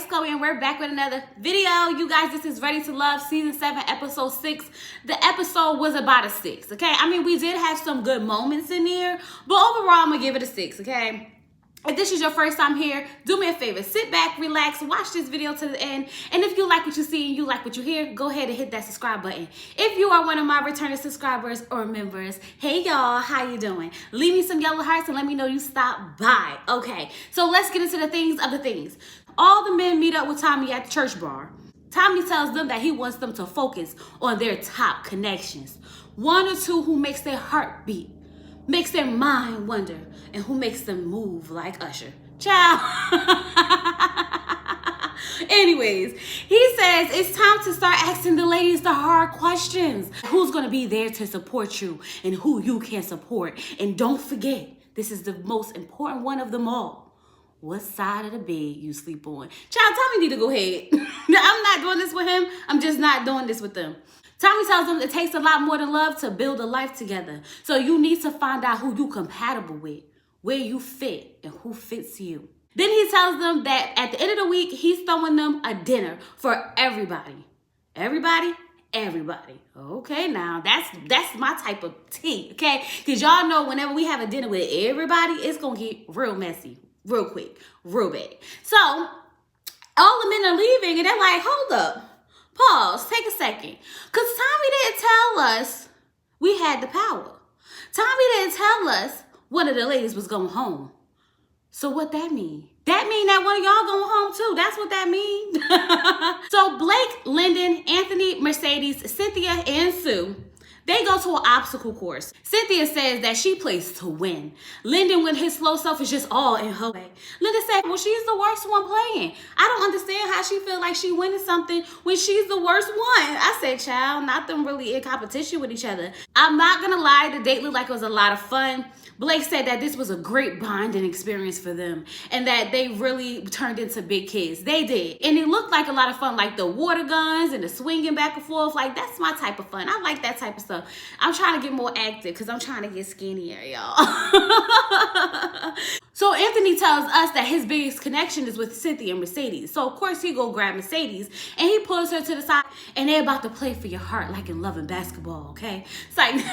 Chloe and we're back with another video. You guys, this is Ready to Love season 7 episode 6. The episode was about a 6, okay? I mean, we did have some good moments in there, but overall I'm gonna give it a 6, okay? If this is your first time here, do me a favor, sit back, relax, watch this video to the end, and if you like what you see and you like what you hear, go ahead and hit that subscribe button. If you are one of my returning subscribers or members, hey y'all, how you doing? Leave me some yellow hearts and let me know you stopped by. Okay, so let's get into the things of the things. All the men meet up with Tommy at the church bar. Tommy tells them that he wants them to focus on their top connections. One or two who makes their heart beat, makes their mind wonder, and who makes them move like Usher. Ciao. Anyways, he says it's time to start asking the ladies the hard questions. Who's gonna be there to support you and who you can support? And don't forget, this is the most important one of them all. What side of the bed you sleep on? Child, Tommy need to go ahead. I'm not doing this with him. I'm just not doing this with them. Tommy tells them it takes a lot more than love to build a life together. So you need to find out who you're compatible with, where you fit, and who fits you. Then he tells them that at the end of the week, he's throwing them a dinner for everybody. Everybody? Everybody. Okay, now that's my type of tea, okay? Because y'all know whenever we have a dinner with everybody, it's going to get real messy, real quick, real bad. So all the men are leaving and they're like, hold up. Pause, take a second. Because Tommy didn't tell us we had the power. Tommy didn't tell us one of the ladies was going home. So what that mean? That mean that one of y'all going home too. That's what that mean. So Blake, Lyndon, Anthony, Mercedes, Cynthia, and Sue, they go to an obstacle course. Cynthia says that she plays to win. Lyndon, with his slow self, is just all in her way. Lyndon said, well, she's the worst one playing. I don't understand how she feel like she winning something when she's the worst one. I said, child, not them really in competition with each other. I'm not gonna lie, the date looked like it was a lot of fun. Blake said that this was a great bonding experience for them and that they really turned into big kids. They did. And it looked like a lot of fun, like the water guns and the swinging back and forth. Like, that's my type of fun. I like that type of stuff. I'm trying to get more active because I'm trying to get skinnier, y'all. So Anthony tells us that his biggest connection is with Cynthia and Mercedes. So of course he go grab Mercedes and he pulls her to the side and they're about to play for your heart like in Love and Basketball, okay? It's like,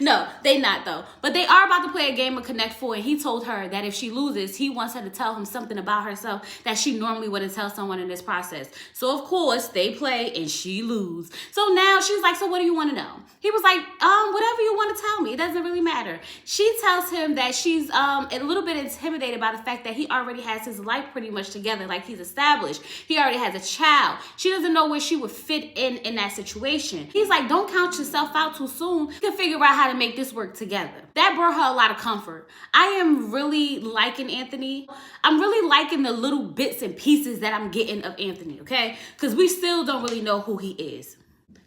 no, they not though. But they are about to play a game of Connect 4 and he told her that if she loses, he wants her to tell him something about herself that she normally wouldn't tell someone in this process. So of course they play and she lose. So now she's like, so what do you want to know? He was like, whatever you want to tell me. It doesn't really matter. She tells him that she's a little bit intimidated by the fact that he already has his life pretty much together, like he's established. He already has a child. She doesn't know where she would fit in that situation. He's like, don't count yourself out too soon. You can figure out how to make this work together. That brought her a lot of comfort. I am really liking Anthony. I'm really liking the little bits and pieces that I'm getting of Anthony, okay? Because we still don't really know who he is.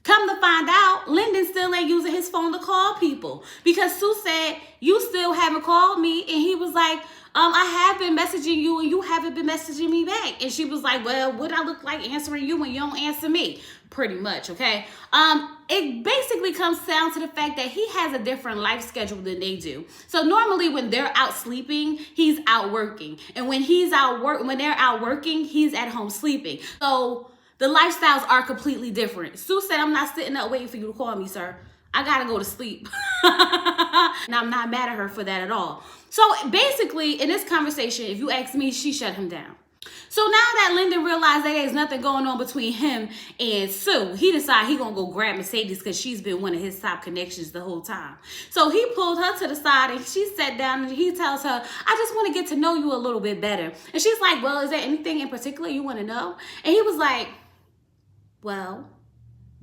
Come to find out, Lyndon still ain't using his phone to call people because Sue said, you still haven't called me. And he was like, I have been messaging you and you haven't been messaging me back. And she was like, well, what I look like answering you when you don't answer me? Pretty much, okay? It basically comes down to the fact that he has a different life schedule than they do. So normally when they're out sleeping, he's out working. And when they're out working, he's at home sleeping. So the lifestyles are completely different. Sue said, I'm not sitting up waiting for you to call me, sir. I gotta go to sleep. And I'm not mad at her for that at all. So basically, in this conversation, if you ask me, she shut him down. So now that Lyndon realized that there's nothing going on between him and Sue, he decided he gonna go grab Mercedes because she's been one of his top connections the whole time. So he pulled her to the side and she sat down and he tells her, I just want to get to know you a little bit better. And she's like, well, is there anything in particular you want to know? And he was like, well,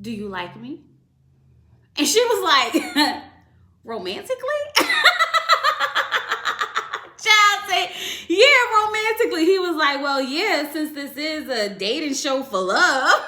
do you like me? And she was like, romantically? Child said, yeah, romantically. He was like, well, yeah, since this is a dating show for love.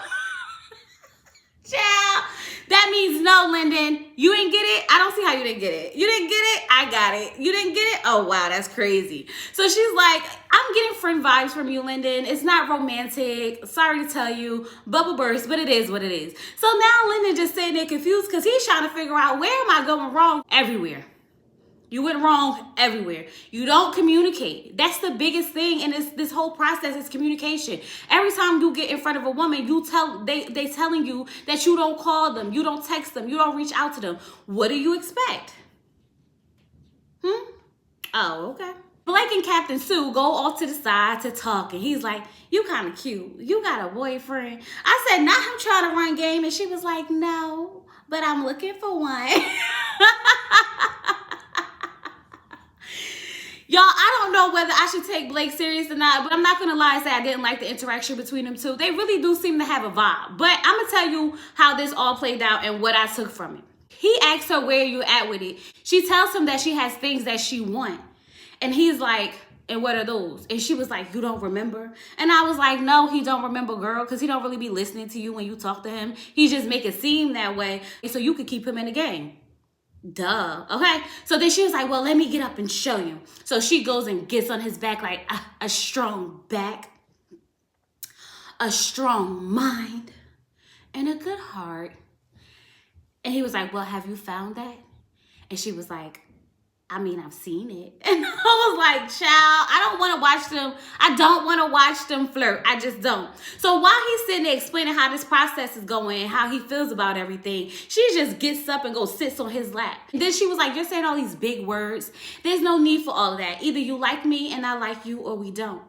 Child, that means no, Lyndon. You didn't get it? I don't see how you didn't get it. You didn't get it? I got it. You didn't get it? Oh, wow, that's crazy. So she's like, I'm getting friend vibes from you, Lyndon. It's not romantic. Sorry to tell you. Bubble burst, but it is what it is. So now Lyndon just sitting there confused because he's trying to figure out where am I going wrong? Everywhere. You went wrong everywhere. You don't communicate. That's the biggest thing in this whole process is communication. Every time you get in front of a woman, they telling you that you don't call them, you don't text them, you don't reach out to them. What do you expect? Oh, okay. Blake and Captain Sue go off to the side to talk, and he's like, you kind of cute. You got a boyfriend? I said, not him trying to run game, and she was like, no, but I'm looking for one. Y'all, I don't know whether I should take Blake serious or not, but I'm not going to lie and say I didn't like the interaction between them two. They really do seem to have a vibe. But I'm going to tell you how this all played out and what I took from it. He asked her where you at with it. She tells him that she has things that she wants. And he's like, and what are those? And she was like, you don't remember? And I was like, no, he don't remember, girl, because he don't really be listening to you when you talk to him. He just make it seem that way so you could keep him in the game. Duh. Okay. So then she was like, well, let me get up and show you. So she goes and gets on his back like a strong back, a strong mind, and a good heart. And he was like, well, have you found that? And she was like, I mean, I've seen it. And I was like, child, I don't want to watch them flirt. I just don't. So while he's sitting there explaining how this process is going and how he feels about everything, she just gets up and goes sits on his lap. And then she was like, you're saying all these big words. There's no need for all of that. Either you like me and I like you, or we don't.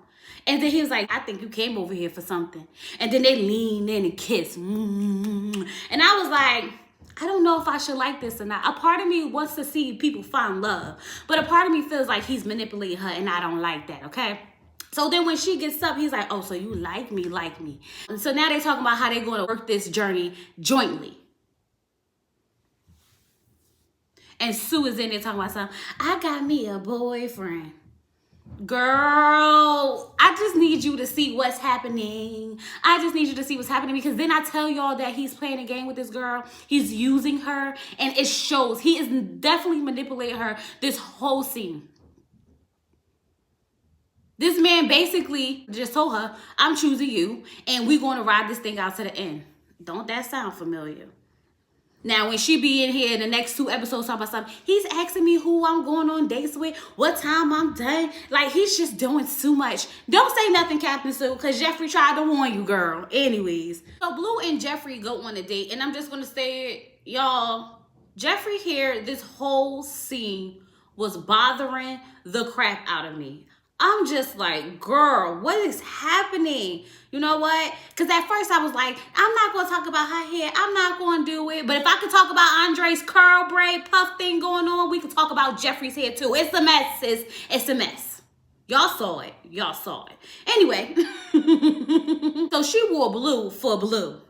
And then he was like, I think you came over here for something. And then they leaned in and kissed. And I was like, I don't know if I should like this or not. A part of me wants to see people find love, but a part of me feels like he's manipulating her, and I don't like that, okay? So then when she gets up, he's like, oh, so you like me. And so now they're talking about how they're going to work this journey jointly. And Sue is in there talking about something. I got me a boyfriend. Girl, I just need you to see what's happening. Because then I tell y'all that he's playing a game with this girl. He's using her, and it shows. He is definitely manipulating her this whole scene. This man basically just told her, I'm choosing you, and we're going to ride this thing out to the end. Don't that sound familiar? Now, when she be in here in the next 2 episodes talking about something, he's asking me who I'm going on dates with, what time I'm done. Like, he's just doing too much. Don't say nothing, Captain Sue, because Jeffri tried to warn you, girl. Anyways. So, Blue and Jeffri go on a date, and I'm just going to say it, y'all. Jeffri here, this whole scene was bothering the crap out of me. I'm just like, girl, what is happening? You know what? Because at first I was like, I'm not going to talk about her hair. I'm not going to do it. But if I could talk about Andre's curl braid puff thing going on, we could talk about Jeffri's hair too. It's a mess, sis. It's a mess. Y'all saw it. Anyway, so she wore blue for Blue.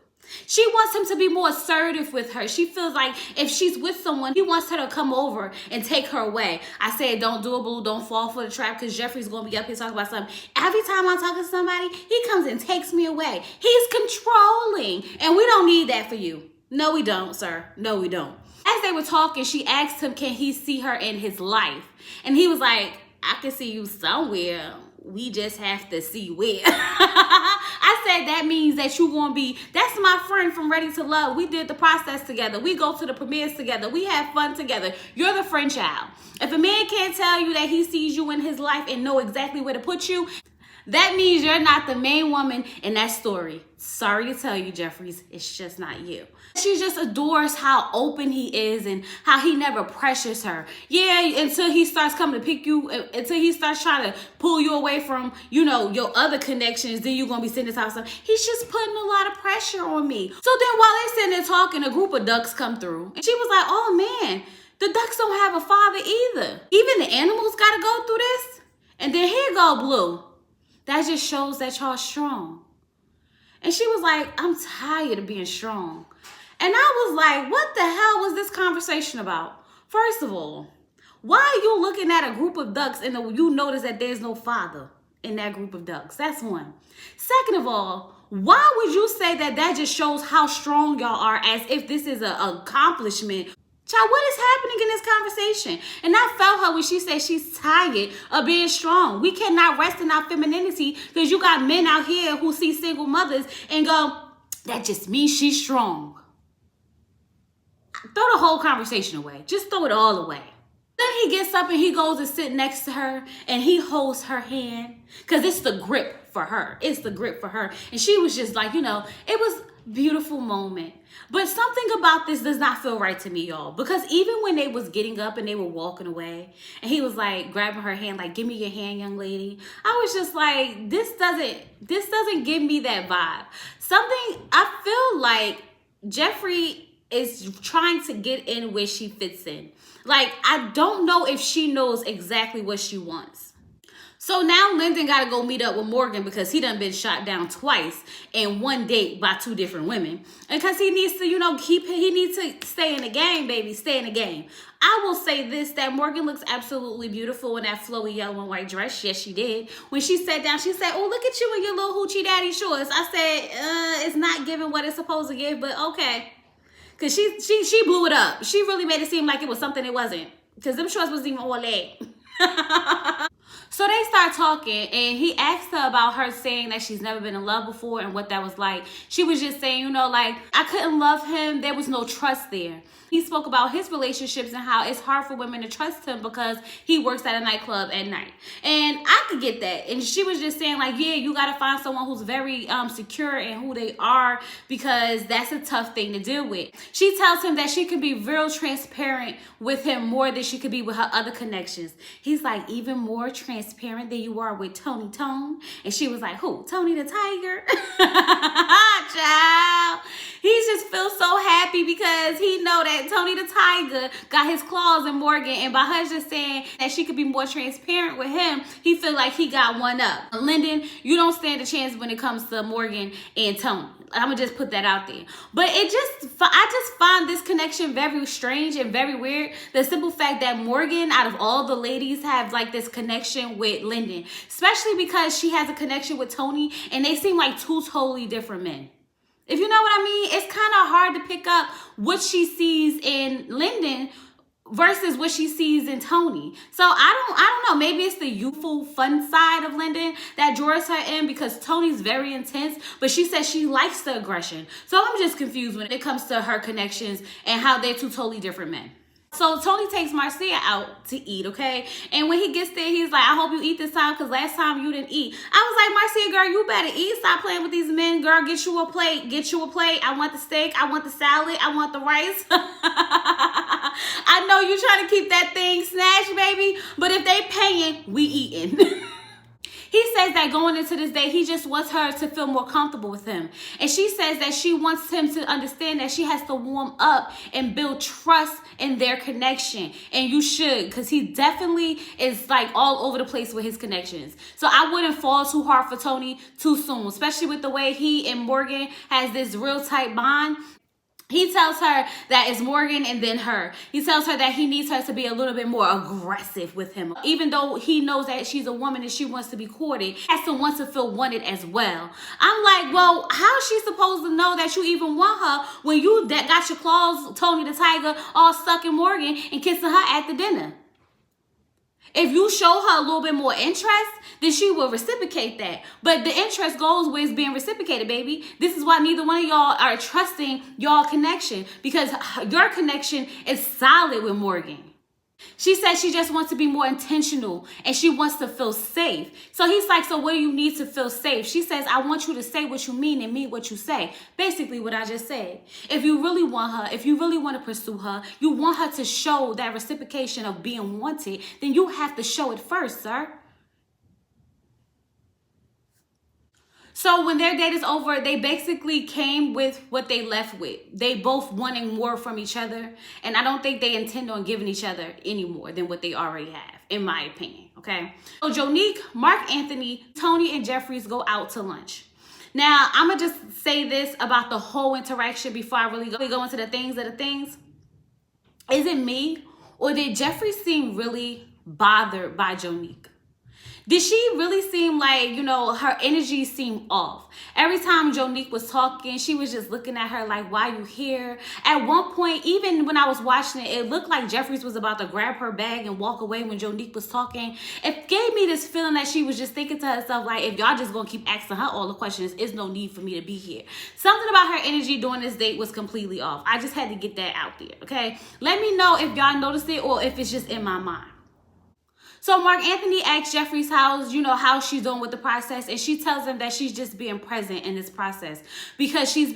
She wants him to be more assertive with her. She feels like if she's with someone, he wants her to come over and take her away. I said, don't do it, Blue. Don't fall for the trap, because Jeffri's going to be up here talking about something. Every time I'm talking to somebody, he comes and takes me away. He's controlling, and we don't need that for you. No, we don't, sir. No, we don't. As they were talking, she asked him, can he see her in his life? And he was like, I can see you somewhere. We just have to see where. I said that means that you gonna be, that's my friend from Ready to Love. We did the process together. We go to the premieres together. We have fun together. You're the friend child. If a man can't tell you that he sees you in his life and know exactly where to put you, that means you're not the main woman in that story. Sorry to tell you, Jeffries, it's just not you. She just adores how open he is and how he never pressures her. Yeah, until he starts coming to pick you, until he starts trying to pull you away from, you know, your other connections, then you're going to be sitting this house. He's just putting a lot of pressure on me. So then while they're sitting there talking, a group of ducks come through. And she was like, oh man, the ducks don't have a father either. Even the animals got to go through this. And then here go Blue. That just shows that y'all strong. And she was like, I'm tired of being strong. And I was like, what the hell was this conversation about? First of all, why are you looking at a group of ducks and you notice that there's no father in that group of ducks? That's one. Second of all, why would you say that that just shows how strong y'all are, as if this is an accomplishment? Child, what is happening in this conversation? And I felt her when she said she's tired of being strong. We cannot rest in our femininity because you got men out here who see single mothers and go, that just means she's strong. Throw the whole conversation away. Just throw it all away. Then he gets up and he goes to sit next to her and he holds her hand because it's the grip for her. It's the grip for her. And she was just like, it was a beautiful moment. But something about this does not feel right to me, y'all. Because even when they was getting up and they were walking away and he was like grabbing her hand, like, give me your hand, young lady. I was just like, this doesn't give me that vibe. I feel like Jeffri is trying to get in where she fits in. Like, I don't know if she knows exactly what she wants. So now Lyndon got to go meet up with Morgan because he done been shot down twice in one date by two different women. And because he needs to, he needs to stay in the game, baby, stay in the game. I will say this, that Morgan looks absolutely beautiful in that flowy yellow and white dress. Yes, she did. When she sat down, she said, oh, look at you in your little hoochie daddy shorts. I said, it's not giving what it's supposed to give, but okay. Because she blew it up. She really made it seem like it was something it wasn't. Because them shorts wasn't even all leg. So they start talking and he asked her about her saying that she's never been in love before and what that was like. She was just saying, like, I couldn't love him. There was no trust there. He spoke about his relationships and how it's hard for women to trust him because he works at a nightclub at night. And I could get that. And she was just saying, like, yeah, you got to find someone who's very secure in who they are because that's a tough thing to deal with. She tells him that she can be real transparent with him more than she could be with her other connections. He's like, even more transparent than you are with Tony Tone. And she was like, who? Tony the Tiger? Child. He just feels so happy because he know that Tony the Tiger got his claws in Morgan, and by her just saying that she could be more transparent with him, he feel like he got one up. Lyndon, you don't stand a chance when it comes to Morgan and Tony. I'm gonna just put that out there. But I just find this connection very strange and very weird. The simple fact that Morgan, out of all the ladies, have like this connection with Lyndon, especially because she has a connection with Tony, and they seem like two totally different men. If you know what I mean, it's kind of hard to pick up what she sees in Lyndon versus what she sees in Tony. So I don't know. Maybe it's the youthful, fun side of Lyndon that draws her in because Tony's very intense, but she says she likes the aggression. So I'm just confused when it comes to her connections and how they're two totally different men. So Tony takes Marcia out to eat, okay? And when he gets there, he's like, I hope you eat this time because last time you didn't eat. I was like, Marcia, girl, you better eat. Stop playing with these men. Girl, get you a plate. Get you a plate. I want the steak. I want the salad. I want the rice. I know you trying to keep that thing snatched, baby. But if they paying, we eating. He says that going into this day, he just wants her to feel more comfortable with him. And she says that she wants him to understand that she has to warm up and build trust in their connection. And you should, because he definitely is like all over the place with his connections. So I wouldn't fall too hard for Tony too soon, especially with the way he and Morgan has this real tight bond. He tells her that it's Morgan and then her. He tells her that he needs her to be a little bit more aggressive with him. Even though he knows that she's a woman and she wants to be courted, he has to want to feel wanted as well. I'm like, well, how is she supposed to know that you even want her when you got your claws, Tony the Tiger, all stuck in Morgan and kissing her at the dinner? If you show her a little bit more interest, then she will reciprocate that. But the interest goes where it's being reciprocated, baby. This is why neither one of y'all are trusting y'all connection, because your connection is solid with Morgan. She says she just wants to be more intentional and she wants to feel safe. So he's like, so what do you need to feel safe? She says, I want you to say what you mean and mean what you say. Basically what I just said. If you really want her, if you really want to pursue her, you want her to show that reciprocation of being wanted, then you have to show it first, sir. So when their date is over, they basically came with what they left with. They both wanting more from each other. And I don't think they intend on giving each other any more than what they already have, in my opinion, okay? So Jonique, Mark Anthony, Tony, and Jeffries go out to lunch. Now, I'm going to just say this about the whole interaction before I really go into the things of the things. Is it me, or did Jeffrey seem really bothered by Jonique? Did she really seem like, you know, her energy seemed off? Every time Jonique was talking, she was just looking at her like, why you here? At one point, even when I was watching it, it looked like Jeffries was about to grab her bag and walk away when Jonique was talking. It gave me this feeling that she was just thinking to herself, like, if y'all just gonna keep asking her all the questions, it's no need for me to be here. Something about her energy during this date was completely off. I just had to get that out there, okay? Let me know if y'all noticed it or if it's just in my mind. So Mark Anthony asks Jeffrey's house, you know, how she's doing with the process, and she tells him that she's just being present in this process because she's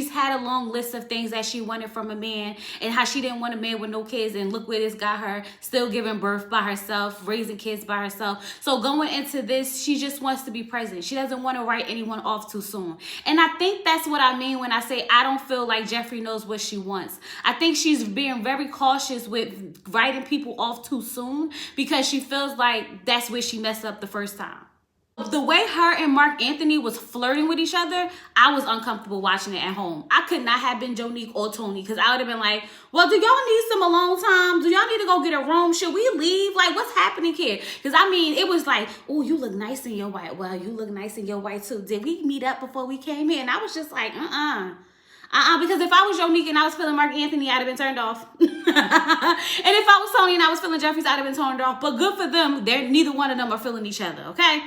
had a long list of things that she wanted from a man, and how she didn't want a man with no kids, and look where this got her, still giving birth by herself, raising kids by herself. So going into this, she just wants to be present. She doesn't want to write anyone off too soon. And I think that's what I mean when I say I don't feel like Jeffrey knows what she wants. I think she's being very cautious with writing people off too soon because she feels like that's where she messed up the first time. The way her and Mark Anthony was flirting with each other, I was uncomfortable watching it at home. I could not have been Jonique or Tony because I would have been like, well, do y'all need some alone time? Do y'all need to go get a room? Should we leave? Like, what's happening here? Because, I mean, it was like, oh, you look nice in your white. Well, you look nice in your white, too. Did we meet up before we came here? And I was just like, because if I was Jonique and I was feeling Mark Anthony, I'd have been turned off. And if I was Tony and I was feeling Jeffries, I'd have been turned off. But good for them. Neither one of them are feeling each other, okay?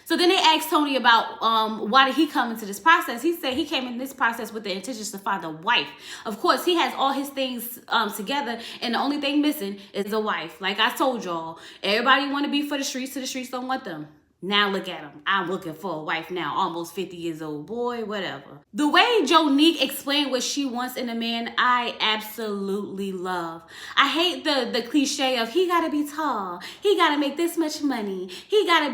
So then they asked Tony about why did he come into this process. He said he came in this process with the intentions to find a wife. Of course, he has all his things together, and the only thing missing is a wife. Like I told y'all, everybody want to be for the streets, so the streets don't want them. Now look at him. I'm looking for a wife now, almost 50 years old. Boy, whatever. The way Jonique explained what she wants in a man, I absolutely love. I hate the cliche of he gotta be tall, he gotta make this much money, he gotta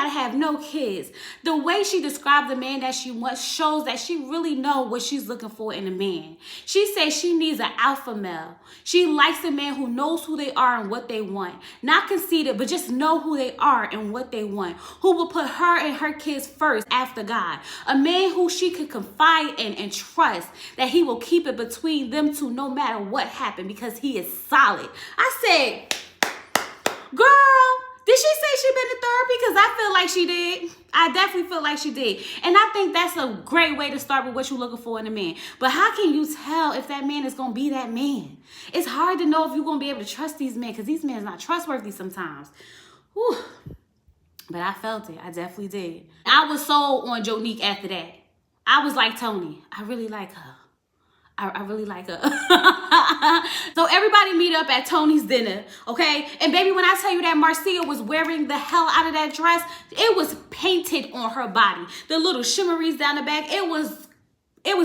have no kids. The way she described the man that she wants shows that she really knows what she's looking for in a man. She says she needs an alpha male. She likes a man who knows who they are and what they want. Not conceited, but just know who they are and what they want, who will put her and her kids first after God. A man who she could confide in and trust that he will keep it between them two no matter what happened because he is solid. I said, girl, did she say she been to therapy? Because I feel like she did. I definitely feel like she did. And I think that's a great way to start with what you're looking for in a man. But how can you tell if that man is going to be that man? It's hard to know if you're going to be able to trust these men because these men are not trustworthy sometimes. Whew. But I felt it. I definitely did. I was sold on Jonique after that. I was like, Tony, I really like her. I really like her. So everybody meet up at Tony's dinner, okay? And baby, when I tell you that Marcia was wearing the hell out of that dress, it was painted on her body. The little shimmeries down the back, it was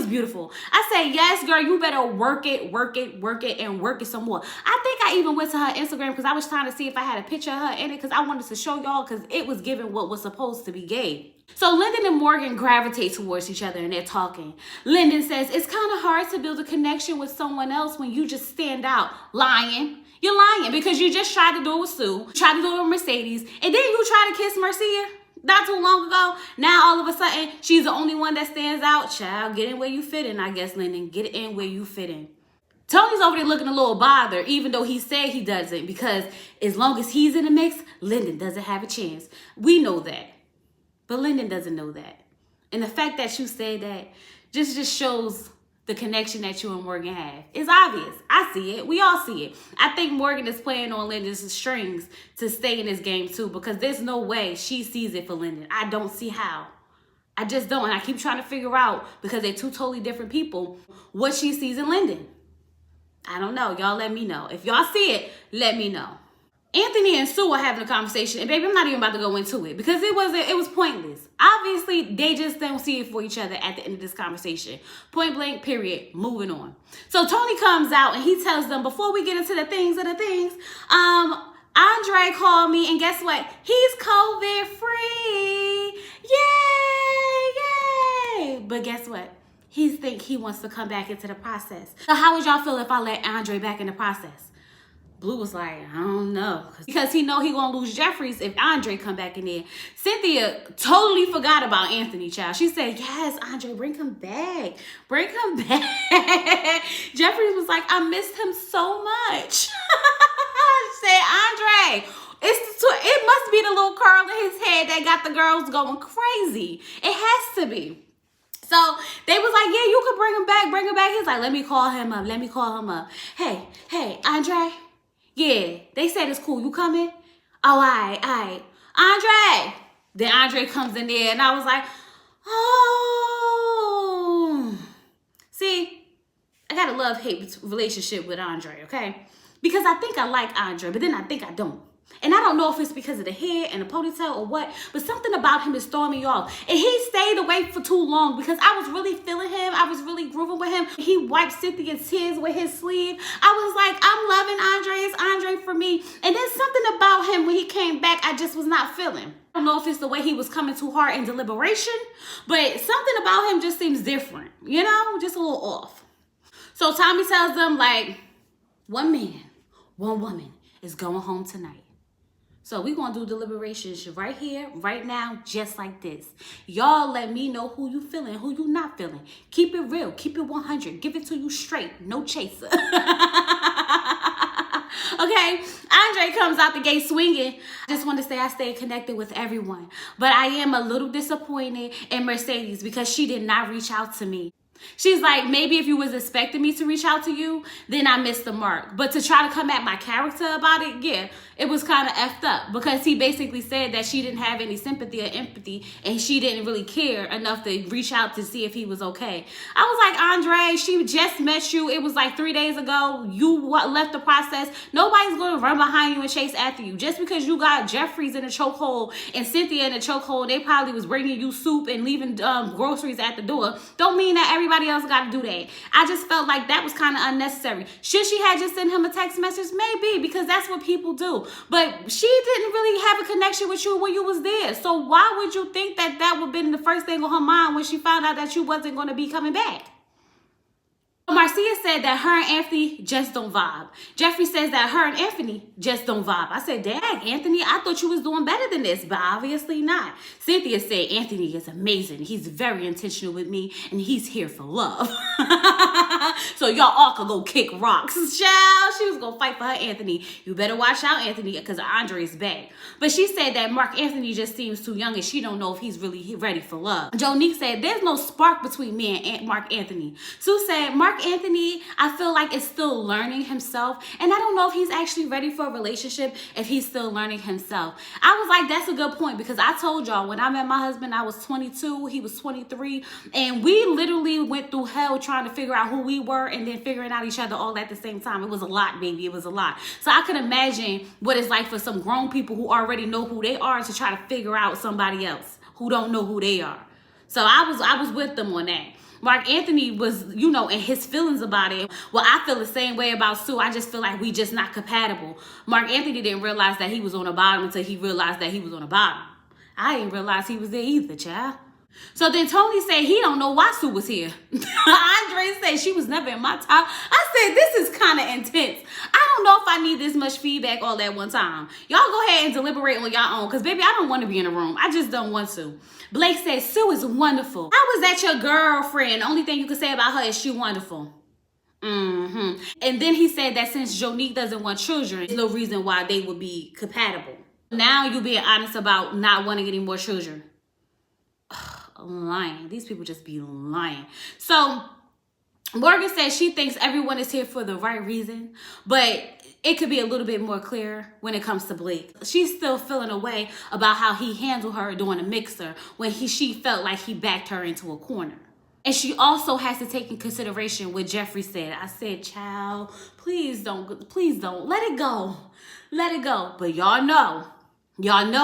beautiful. I said, yes, girl, you better work it, and work it some more. I think I even went to her Instagram because I was trying to see if I had a picture of her in it because I wanted to show y'all because it was giving what was supposed to be gave. So Lyndon and Morgan gravitate towards each other and they're talking. Lyndon says, it's kind of hard to build a connection with someone else when you just stand out lying. You're lying because you just tried to do it with Sue, tried to do it with Mercedes, and then you tried to kiss Marcia not too long ago. Now all of a sudden, she's the only one that stands out. Child, get in where you fit in, I guess, Lyndon. Get in where you fit in. Tony's over there looking a little bothered, even though he said he doesn't, because as long as he's in the mix, Lyndon doesn't have a chance. We know that. But Lyndon doesn't know that. And the fact that you say that just shows the connection that you and Morgan have. It's obvious. I see it. We all see it. I think Morgan is playing on Lyndon's strings to stay in this game too, because there's no way she sees it for Lyndon. I don't see how. I just don't. And I keep trying to figure out, because they're two totally different people, what she sees in Lyndon. I don't know. Y'all let me know. If y'all see it, let me know. Anthony and Sue are having a conversation, and baby, I'm not even about to go into it because it was pointless. Obviously, they just don't see it for each other at the end of this conversation. Point blank, period. Moving on. So Tony comes out and he tells them, before we get into the things, Andre called me, and guess what? He's COVID free. Yay! But guess what? He wants to come back into the process. So how would y'all feel if I let Andre back in the process? Blue was like, I don't know. Because he know he gonna lose Jeffries if Andre come back in there. Cynthia totally forgot about Anthony, child. She said, yes, Andre, bring him back. Bring him back. Jeffries was like, I missed him so much. She said, Andre, It must be the little curl in his head that got the girls going crazy. It has to be. So they was like, yeah, you could bring him back. He's like, let me call him up. Hey, Andre. Yeah, they said it's cool. You coming? Oh, all right. Andre. Then Andre comes in there and I was like, oh. See, I got a love-hate relationship with Andre, okay? Because I think I like Andre, but then I think I don't. And I don't know if it's because of the hair and the ponytail or what, but something about him is throwing me off. And he stayed away for too long because I was really feeling him. I was really grooving with him. He wiped Cynthia's tears with his sleeve. I was like, I'm loving Andre. It's Andre for me. And then something about him when he came back, I just was not feeling. I don't know if it's the way he was coming too hard in deliberation, but something about him just seems different, you know, just a little off. So Tommy tells them, like, one man, one woman is going home tonight. So we're going to do deliberations right here, right now, just like this. Y'all let me know who you feeling, who you not feeling. Keep it real. Keep it 100. Give it to you straight. No chaser. Okay? Andre comes out the gate swinging. I just want to say I stayed connected with everyone. But I am a little disappointed in Mercedes because she did not reach out to me. She's like, maybe if you was expecting me to reach out to you, then I missed the mark. But to try to come at my character about it, yeah, it was kind of effed up because he basically said that she didn't have any sympathy or empathy and she didn't really care enough to reach out to see if he was okay. I was like, Andre, she just met you. It was like 3 days ago. You left the process. Nobody's going to run behind you and chase after you. Just because you got Jeffri's in a chokehold and Cynthia in a chokehold, they probably was bringing you soup and leaving groceries at the door. Don't mean that everybody else got to do that. I just felt like that was kind of unnecessary. Should she have just sent him a text message? Maybe, because that's what people do. But she didn't really have a connection with you when you was there. So why would you think that that would have been the first thing on her mind when she found out that you wasn't going to be coming back? Marcia said that her and Anthony just don't vibe. Jeffri says that her and Anthony just don't vibe. I said, dang, Anthony, I thought you was doing better than this, but obviously not. Cynthia said Anthony is amazing. He's very intentional with me, and he's here for love. So y'all all could go kick rocks. Child, she was going to fight for her Anthony. You better watch out, Anthony, because Andre's back. But she said that Mark Anthony just seems too young, and she don't know if he's really ready for love. Jonique said, there's no spark between me and Mark Anthony. Sue said, Mark Anthony, I feel like is still learning himself. And I don't know if he's actually ready for a relationship if he's still learning himself. I was like, that's a good point because I told y'all when I met my husband, I was 22, he was 23. And we literally went through hell trying to figure out who we were and then figuring out each other all at the same time. It was a lot, baby. It was a lot. So I could imagine what it's like for some grown people who already know who they are to try to figure out somebody else who don't know who they are. So I was with them on that. Mark Anthony was, you know, in his feelings about it. Well, I feel the same way about Sue. I just feel like we just not compatible. Mark Anthony didn't realize that he was on the bottom until he realized that he was on the bottom. I didn't realize he was there either, child. So then Tony said he don't know why Sue was here. Andre said she was never in my top. I said, this is kind of intense. I don't know if I need this much feedback all at one time. Y'all go ahead and deliberate on your own because, baby, I don't want to be in a room. I just don't want to. Blake said, Sue is wonderful. How was that your girlfriend? The only thing you can say about her is she wonderful. And then he said that since Jonique doesn't want children, there's no reason why they would be compatible. Now you being honest about not wanting any more children. Lying. These people just be lying. So Morgan says she thinks everyone is here for the right reason, but it could be a little bit more clear when it comes to Blake. She's still feeling a way about how he handled her during a mixer when she felt like he backed her into a corner. And she also has to take in consideration what Jeffri said. I said, child, please don't let it go. Let it go. But y'all know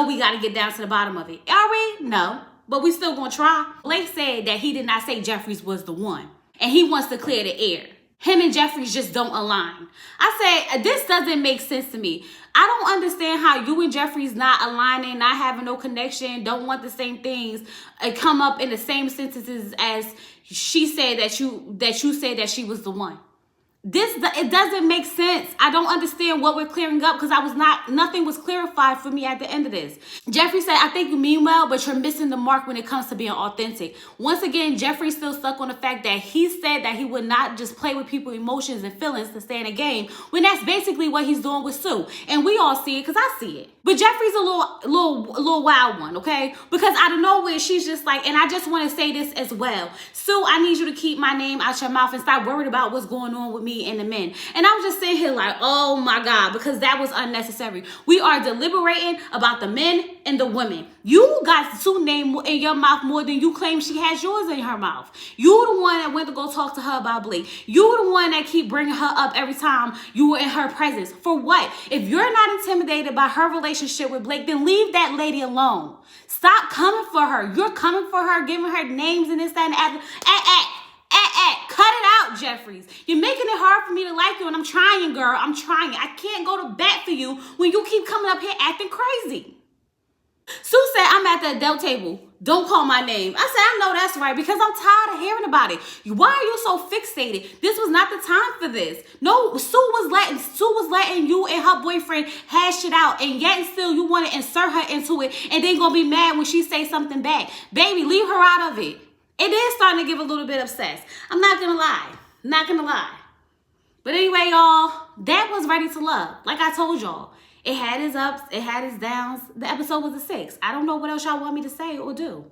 we got to get down to the bottom of it. Are we? No. But we still gonna try. Blake said that he did not say Jeffri's was the one. And he wants to clear the air. Him and Jeffri's just don't align. I said, this doesn't make sense to me. I don't understand how you and Jeffri's not aligning, not having no connection, don't want the same things, and come up in the same sentences as she said that you said that she was the one. It doesn't make sense. I don't understand what we're clearing up because nothing was clarified for me at the end of this. Jeffri said, I think you mean well, but you're missing the mark when it comes to being authentic. Once again, Jeffri's still stuck on the fact that he said that he would not just play with people's emotions and feelings to stay in a game, when that's basically what he's doing with Sue. And we all see it because I see it. But Jeffri's a little wild one, okay? Because out of nowhere, she's just like, and I just want to say this as well. Sue, I need you to keep my name out your mouth and stop worried about what's going on with me and the men. And I was just sitting here like, oh my God, because that was unnecessary. We are deliberating about the men and the women. You got Sue's name in your mouth more than you claim she has yours in her mouth. You the one that went to go talk to her about Blake. You the one that keep bringing her up every time you were in her presence. For what? If you're not intimidated by her relationship with Blake, then leave that lady alone. Stop coming for her. You're coming for her, giving her names and this, that, and the other. Cut it out, Jeffries. You're making it hard for me to like you, and I'm trying, girl. I'm trying. I can't go to bat for you when you keep coming up here acting crazy. Sue said, I'm at the adult table. Don't call my name. I said, I know that's right, because I'm tired of hearing about it. Why are you so fixated? This was not the time for this. No, Sue was letting you and her boyfriend hash it out, and yet still you want to insert her into it, and then gonna be mad when she say something back. Baby, leave her out of it. It is starting to give a little bit obsessed. I'm not gonna lie. Not gonna lie. But anyway, y'all, that was Ready to Love. Like I told y'all, it had its ups, it had its downs. The episode was a 6. I don't know what else y'all want me to say or do.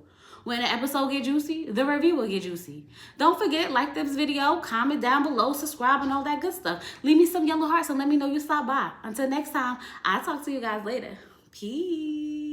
When the episode get juicy, the review will get juicy. Don't forget, like this video, comment down below, subscribe, and all that good stuff. Leave me some yellow hearts and let me know you stopped by. Until next time, I'll talk to you guys later. Peace.